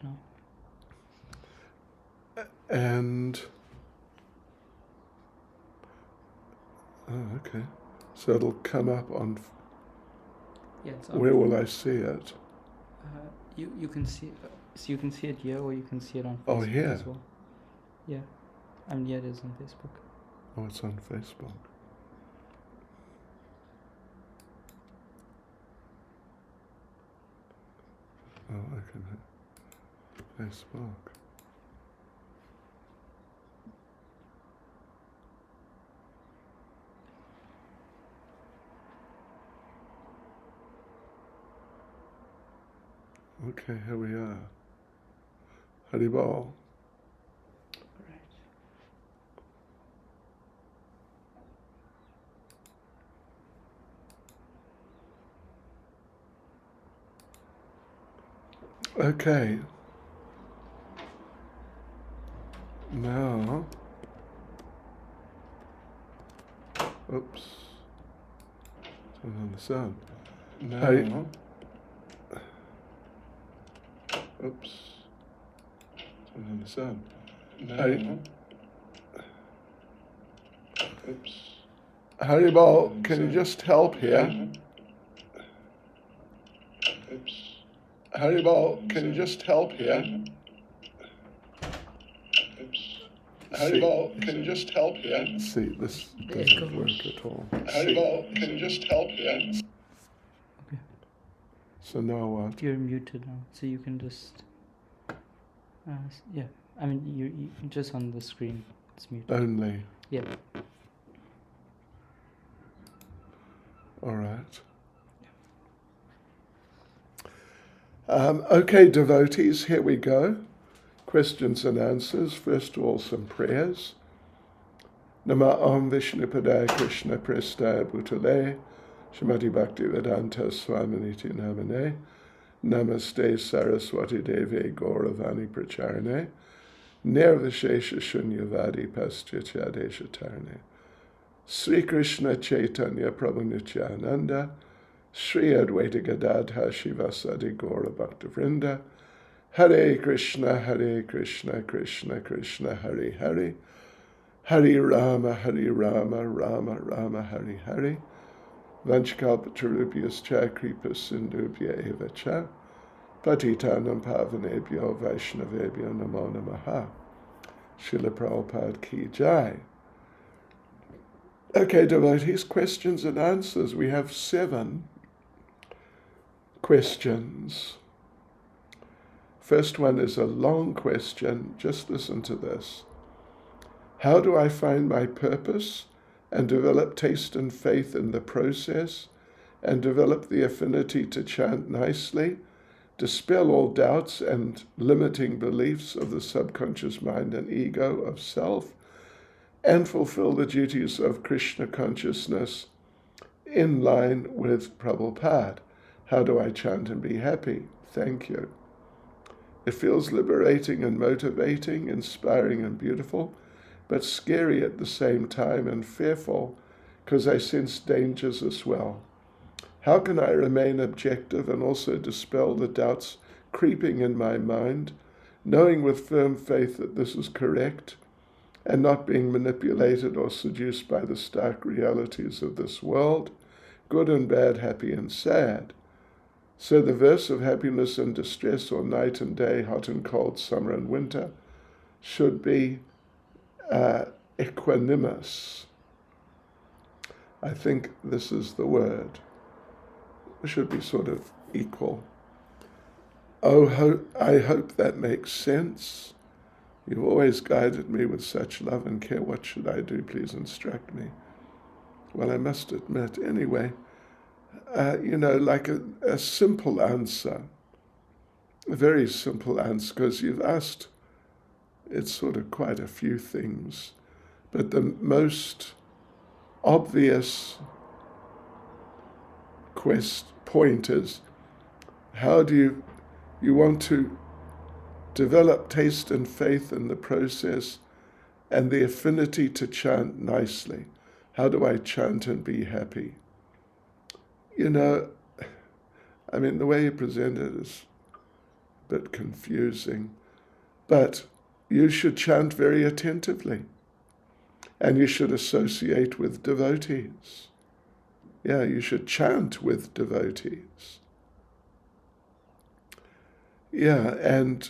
now. And, okay. So it'll come up on, Yeah, it's on. where will I see it? You can see so you can see it here, or you can see it on Facebook Oh, here. as well. Yeah, yeah, it is on Facebook. Oh, it's on Facebook. Oh, I can hit Facebook. Okay, here we are. Haribol. Okay. Now, oops. Turn on the sound. Now, oops. Turn on the sound. Now, oops. Haribol, can you just help here? Oops. Haribol, can you just help here? Oops. Haribol, can you just help here? See, this doesn't work at all. Haribol, can you just help here? Okay. So now what? You're muted now, so you can just. Yeah, I mean you just on the screen. It's muted. Only. Yeah. All right. Okay, devotees, here we go. Questions and answers. First of all, some prayers. Nama Om Vishnupadaya Krishna Prestaya Bhutale Srimati Bhaktivedanta Swaminiti Namane Namaste Saraswati Deve Gauravani Pracharane Nirvishesha Shunyavadi Paschachadesha Tarne Sri Krishna Chaitanya Prabhu Nityananda Sri Advaita Gadadha Shivasadi Gaura Bhaktavrinda Hare Krishna, Krishna Krishna, Hare Hare, Hare Rama, Rama Rama, Hare Hare, Vanchkalpatarubhyas cha kripa sindhubhya eva cha, Patitanam pavanebhyo vaishnavebhyo namo namaha. Srila Prabhupada ki jai. Okay, devotees, questions and answers. We have 7 questions. First one is a long question. Just listen to this. How do I find my purpose and develop taste and faith in the process and develop the affinity to chant nicely, dispel all doubts and limiting beliefs of the subconscious mind and ego of self, and fulfill the duties of Krishna consciousness in line with Prabhupada? How do I chant and be happy? Thank you. It feels liberating and motivating, inspiring and beautiful, but scary at the same time and fearful because I sense dangers as well. How can I remain objective and also dispel the doubts creeping in my mind, knowing with firm faith that this is correct and not being manipulated or seduced by the stark realities of this world, good and bad, happy and sad? So the verse of happiness and distress, or night and day, hot and cold, summer and winter, should be equanimous. I think this is the word. It should be sort of equal. I hope that makes sense. You've always guided me with such love and care. What should I do? Please instruct me. Well, I must admit, anyway, like a simple answer, a very simple answer, because you've asked, it's sort of quite a few things, but the most obvious point is, how do you want to develop taste and faith in the process and the affinity to chant nicely? How do I chant and be happy? The way you present it is bit confusing. But you should chant very attentively, and you should associate with devotees. Yeah, you should chant with devotees. Yeah, and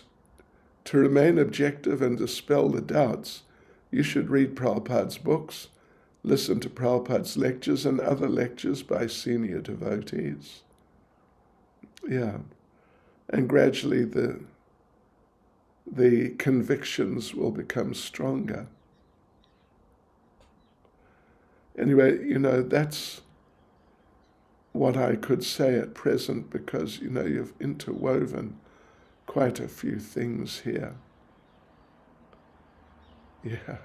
to remain objective and dispel the doubts, you should read Prabhupada's books, listen to Prabhupada's lectures and other lectures by senior devotees. Yeah, and gradually the convictions will become stronger. Anyway, that's what I could say at present, because, you've interwoven quite a few things here. Yeah,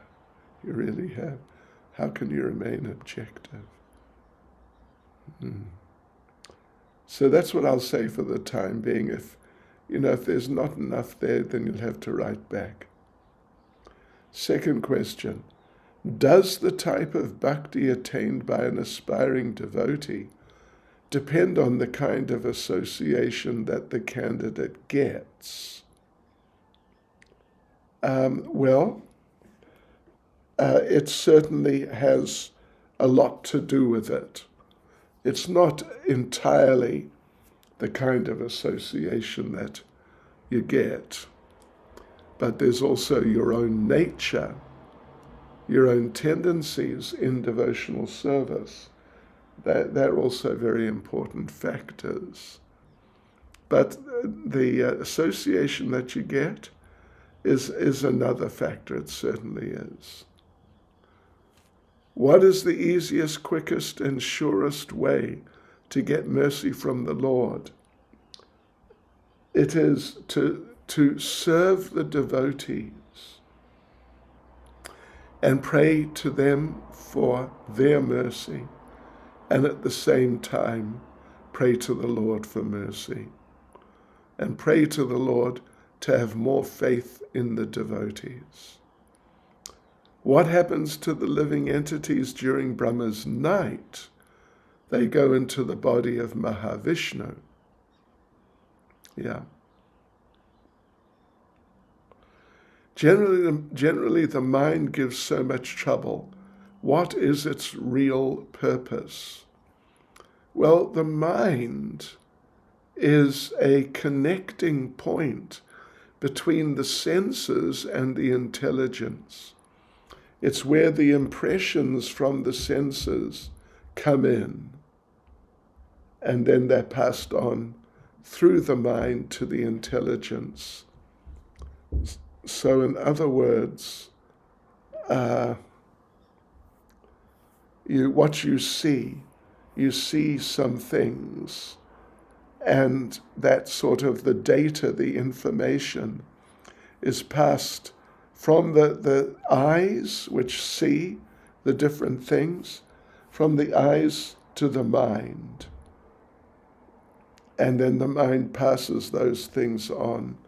you really have. How can you remain objective? So that's what I'll say for the time being. If there's not enough there, then you'll have to write back. Second question, does the type of bhakti attained by an aspiring devotee depend on the kind of association that the candidate gets? It certainly has a lot to do with it. It's not entirely the kind of association that you get, but there's also your own nature, your own tendencies in devotional service. They're also very important factors. But the association that you get is another factor. It certainly is. What is the easiest, quickest, and surest way to get mercy from the Lord? It is to serve the devotees and pray to them for their mercy, and at the same time pray to the Lord for mercy, and pray to the Lord to have more faith in the devotees. What happens to the living entities during Brahma's night? They go into the body of Mahavishnu. Yeah. Generally, the mind gives so much trouble. What is its real purpose? Well, the mind is a connecting point between the senses and the intelligence. It's where the impressions from the senses come in, and then they're passed on through the mind to the intelligence. So in other words, what you see some things, and that sort of the data, the information, is passed from the eyes, which see the different things, from the eyes to the mind. And then the mind passes those things on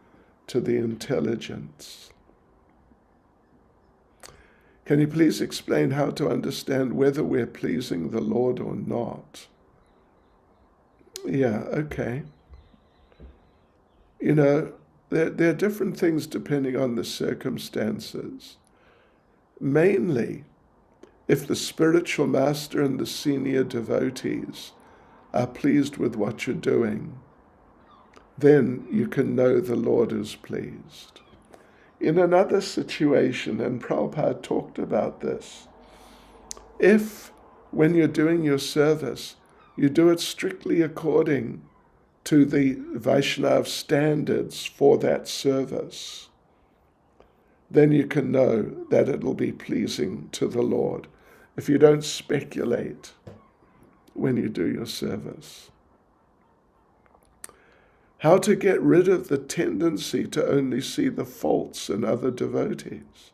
to the intelligence. Can you please explain how to understand whether we're pleasing the Lord or not? Yeah, okay. There are different things depending on the circumstances. Mainly, if the spiritual master and the senior devotees are pleased with what you're doing, then you can know the Lord is pleased. In another situation, and Prabhupada talked about this, if when you're doing your service, you do it strictly according to the Vaishnava standards for that service, then you can know that it'll be pleasing to the Lord if you don't speculate when you do your service. How to get rid of the tendency to only see the faults in other devotees.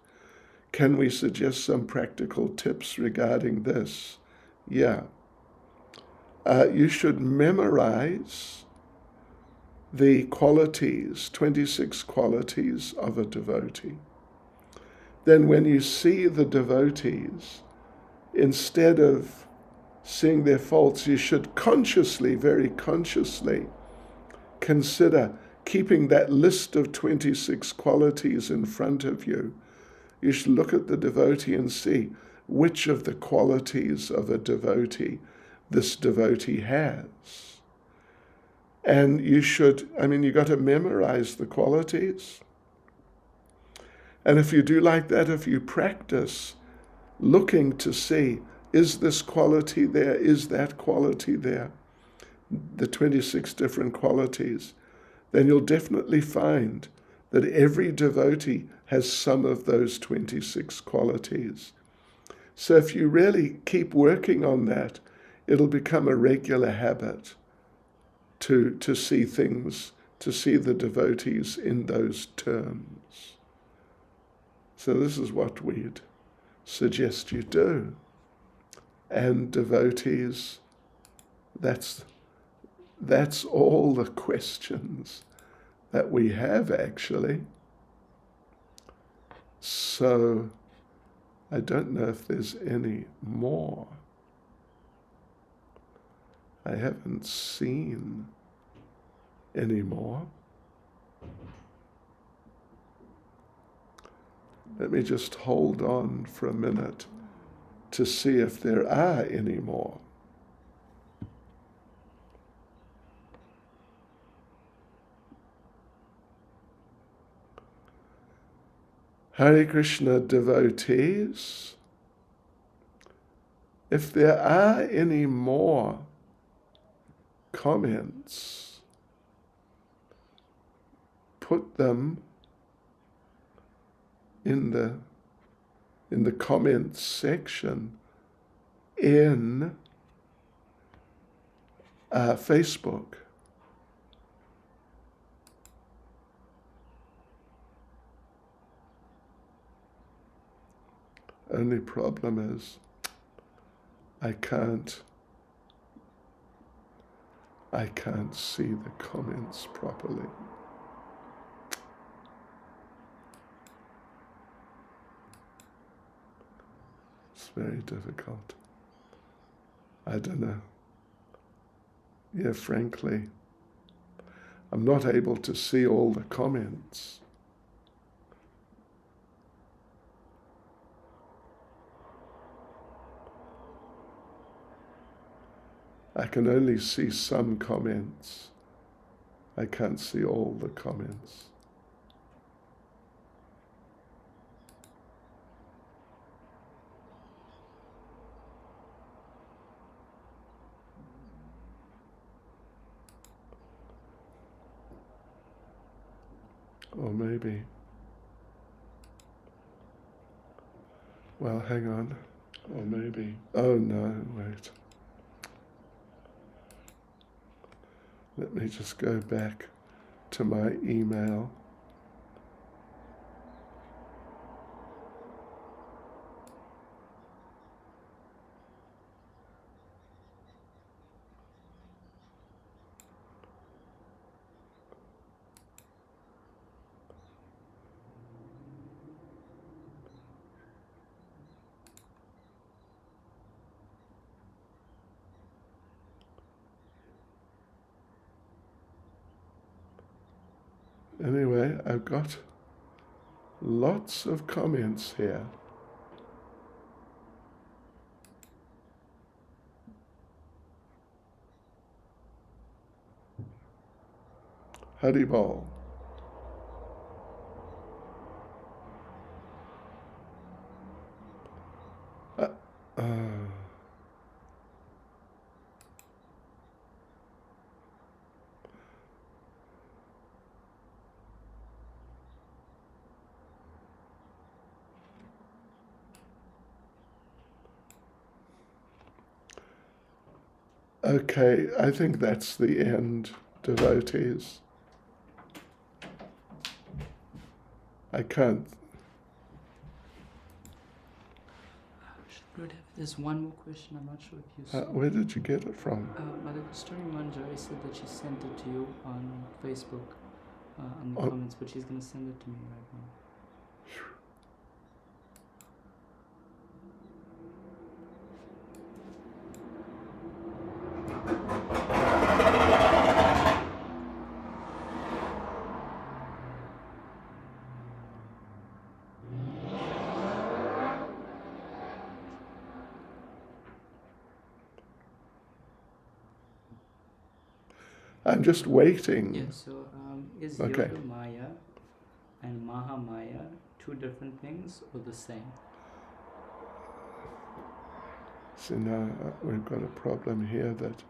Can we suggest some practical tips regarding this? Yeah. You should memorize the qualities, 26 qualities of a devotee. Then when you see the devotees, instead of seeing their faults, you should consciously, very consciously, consider, keeping that list of 26 qualities in front of you, you should look at the devotee and see which of the qualities of a devotee this devotee has. And you got to memorize the qualities. And if you do like that, if you practice looking to see, is this quality there? Is that quality there? The 26 different qualities. Then you'll definitely find that every devotee has some of those 26 qualities. So if you really keep working on that, it'll become a regular habit to see things, to see the devotees in those terms. So this is what we'd suggest you do. And devotees, that's all the questions that we have, actually. So I don't know if there's any more. I haven't seen any more. Let me just hold on for a minute to see if there are any more. Hare Krishna devotees, if there are any more comments, put them in the comments section in Facebook. Only problem is I can't see the comments properly. It's very difficult. I don't know. Yeah, frankly, I'm not able to see all the comments. I can only see some comments. I can't see all the comments. Or maybe, well, hang on. Or maybe, oh no, wait. Let me just go back to my email. Anyway, I've got lots of comments here. Haribol. Okay, I think that's the end, devotees. I can't. There's one more question. I'm not sure if you saw. Where did you get it from? Mother Kasturi Manjari said that she sent it to you on Facebook, in the comments, but she's going to send it to me right now. I'm just waiting. Yeah, so is Okay. Yoga Maya and Mahamaya two different things or the same? So now we've got a problem here that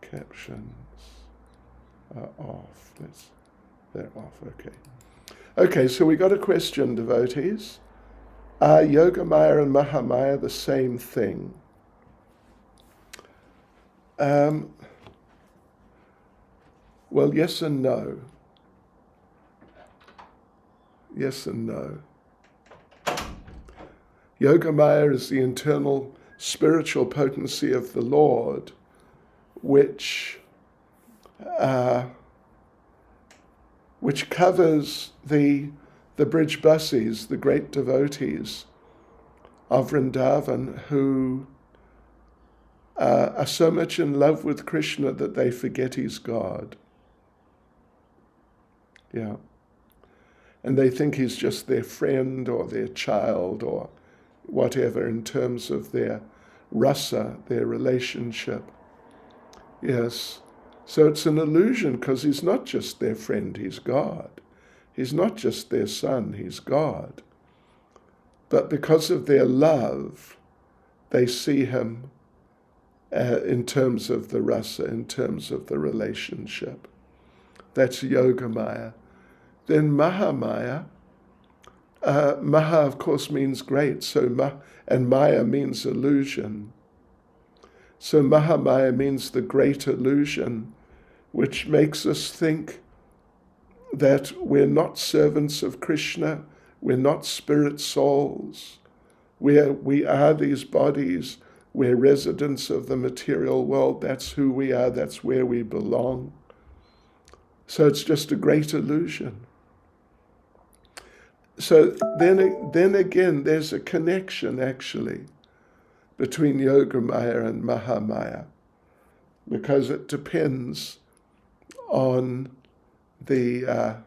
captions are off. They're off, okay. Okay, so we got a question, devotees. Are Yoga Maya and Mahamaya the same thing? Well, yes and no. Yes and no. Yoga Maya is the internal spiritual potency of the Lord, which covers the Brij Basis, the great devotees of Vrindavan, who are so much in love with Krishna that they forget he's God. Yeah. And they think he's just their friend or their child or whatever in terms of their rasa, their relationship. Yes. So it's an illusion because he's not just their friend, he's God. He's not just their son, he's God. But because of their love, they see him in terms of the rasa, in terms of the relationship. That's Yoga Maya. Then Mahamaya, Maha of course means great, and Maya means illusion. So Mahamaya means the great illusion, which makes us think that we're not servants of Krishna, we're not spirit souls, we are these bodies, we're residents of the material world, that's who we are, that's where we belong. So it's just a great illusion. So then again, there's a connection actually between Yoga Maya and Mahamaya, because it depends on the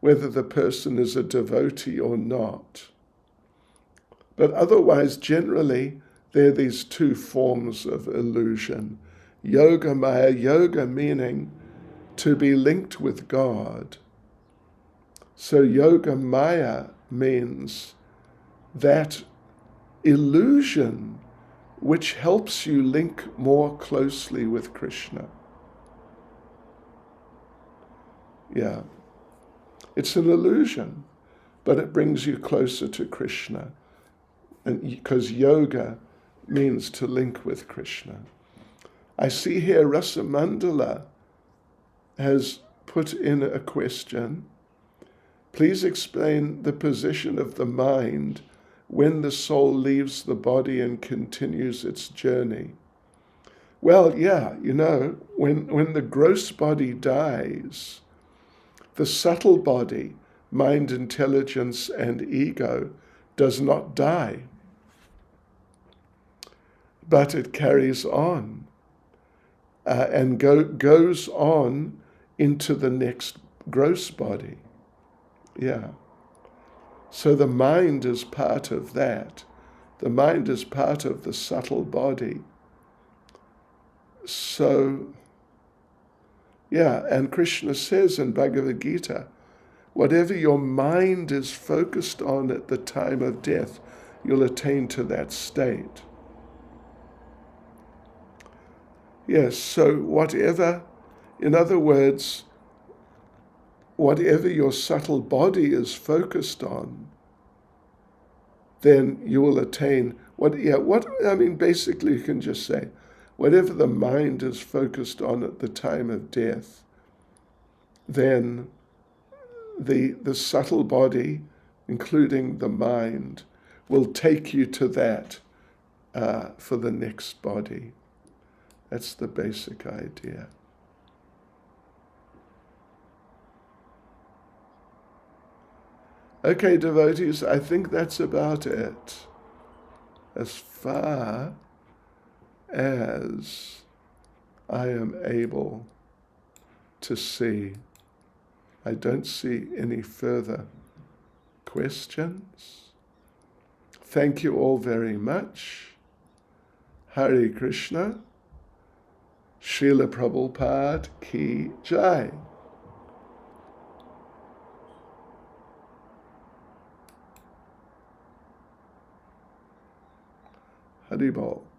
whether the person is a devotee or not. But otherwise, generally, there are these two forms of illusion. Yoga Maya, yoga meaning to be linked with God. So Yoga Maya means that illusion which helps you link more closely with Krishna. Yeah. It's an illusion, but it brings you closer to Krishna. And because yoga means to link with Krishna. I see here Rasamandala has put in a question. Please explain the position of the mind when the soul leaves the body and continues its journey. Well, yeah, when the gross body dies, the subtle body, mind, intelligence, and ego, does not die, but it carries on and goes on into the next gross body. Yeah. So the mind is part of that. The mind is part of the subtle body. So, yeah, and Krishna says in Bhagavad Gita, whatever your mind is focused on at the time of death, you'll attain to that state. Yes, so whatever, in other words, whatever your subtle body is focused on, then you will attain basically you can just say, whatever the mind is focused on at the time of death, then the subtle body, including the mind, will take you to that for the next body. That's the basic idea. Okay, devotees, I think that's about it. As far as I am able to see, I don't see any further questions. Thank you all very much. Hare Krishna. Srila Prabhupada ki jai. Haribol.